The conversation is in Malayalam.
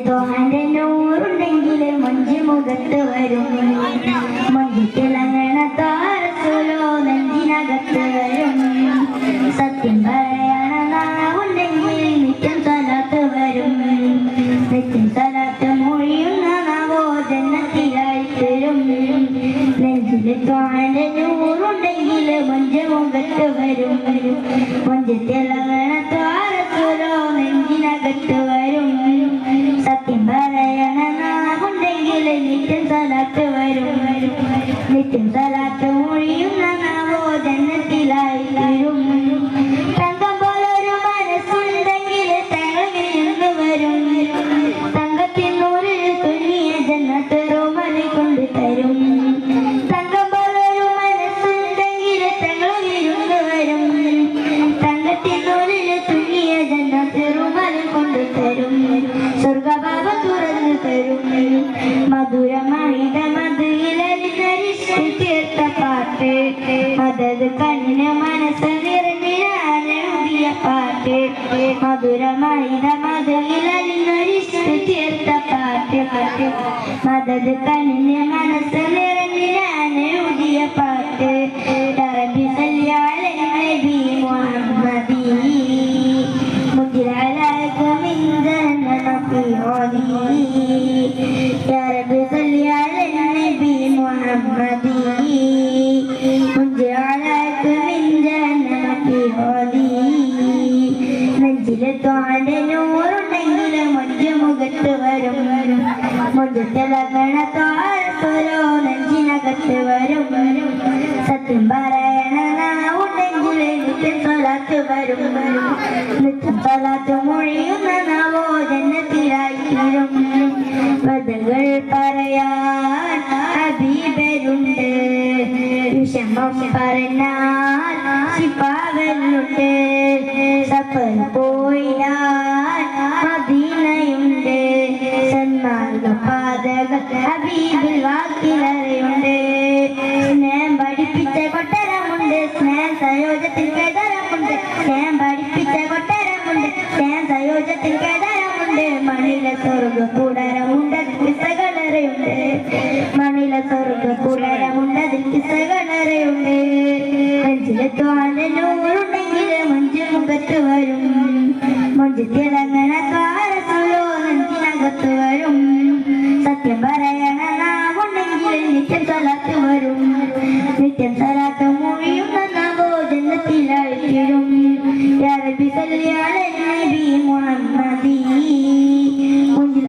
തോഹന്റെ നൂറുണ്ടെങ്കിൽ മഞ്ചി മുഖത്ത് വരും മഞ്ചിത്തിളങ്ങണ താരസുലോ നെഞ്ചിനകത്ത് വരും സത്യം പറയണ നാവുണ്ടെങ്കിൽ നിത്യം സലാത്ത് വരും നിത്യം സലാത്ത് മൊഴിയുന്ന നാവോ ജന്നത്തിലായി തരും നെഞ്ചില് തോഹന്റെ നൂറുണ്ടെങ്കിൽ മഞ്ചി മുഖത്ത് വരും മഞ്ചിത്തിളങ്ങണ താരസുലോ നെഞ്ചിനകത്ത് വരും സത്യം പറയണ നാവുണ്ടെങ്കിൽ നിത്യം സലാത്ത് വരും നിത്യം സലാത്ത് മൊഴിയുന്ന നാവോ ജന്നത്തിലായി തരും തങ്കം പോലൊരു മനസ്സുണ്ടെങ്കിൽ തങ്ങളിൽ വരും തങ്കത്തിൻ നൂറിൽ തുന്നിയ ജന്നത്ത് റോമനെ കൊണ്ട് തരും തങ്കം പോലൊരു മനസ്സുണ്ടെങ്കിൽ തങ്ങളിൽ വരും തങ്കത്തിൻ നൂറിൽ തുന്നിയ ജന്നത്ത് റോമനെ കൊണ്ട് തരും സ്വർഗബാബ തുറന്നു തരും മധുരമായിട മധുയിലരിശു തീർത്ത പാട്ട് മദത് കണ്ണിന് മനസ്സ് നിറഞ്ഞിരാനെഴുതിയ പാട്ട് മധുരമായിട മധുയിലരിശു തീർത്ത പാട്ട് മദത് കണ്ണിന് മനസ്സ് നിറഞ്ഞിരാനെഴുതിയ പാട്ട് റബ്ബി സല്ലി അലൈ നബി മുഹമ്മദി മുജിൽ അലൈക മിൻ ജന്നതി അലി യാ റബ്ബി സല്ലി അലൈ നബി മുഹമ്മദി മുജിൽ അലൈക മിൻ ജന്നതി അലി നെഞ്ചിലെ തോഹന്റെ നൂറുണ്ടെങ്കിൽ മഞ്ച് മുഖത്ത് വരും മുഞ്ചത്തിളങ്ങണ താരസുലോ നെഞ്ചിനകത്ത് വരും സത്യം പറയണ നാവുണ്ടെങ്കിൽ നിത്യം സ്വലാത്ത് വരും നിത്യം സ്വലാത്ത് മൊഴിയുന്ന നാവോ ജന്നത്തിലായി തീരും കഥകൾ പറയാൻ ഹബീബരുണ്ട് വിഷമം പറഞ്ഞാൽ ശിഫാവലുണ്ട് സഫർ പോയാൽ മദീനയുണ്ട് സന്മാർഗ പാതകൾ ഹബീബിൽ വാക്കിലറിയുണ്ട് സ്നേഹം പഠിപ്പിച്ച കൊട്ടരമുണ്ട് സ്നേഹം സയോജത്തിൽ കേദരമുണ്ട് സ്നേഹം പഠിപ്പിച്ച കൊട്ടരമുണ്ട് സ്നേഹം സയോജത്തിൽ കേദരമുണ്ട് മണിലെ സ്വർഗ കൂടരമുണ്ട് കിസ്സകളറിയുണ്ട് മണിലെ സ്വർഗ കൂടരമുണ്ട് അതിൽ കിസ്സകളറിയുണ്ട് നെഞ്ചിലെ തോഹന്റെ നൂറുണ്ടെങ്കിൽ മഞ്ച് മുഖത്ത് വരും മഞ്ച് തിളങ്ങണ താരസുലോ നെഞ്ചിനകത്ത് വരും സത്യം പറയണ നാവുണ്ടെങ്കിൽ നിത്യം സലാത്ത് വരും നിത്യം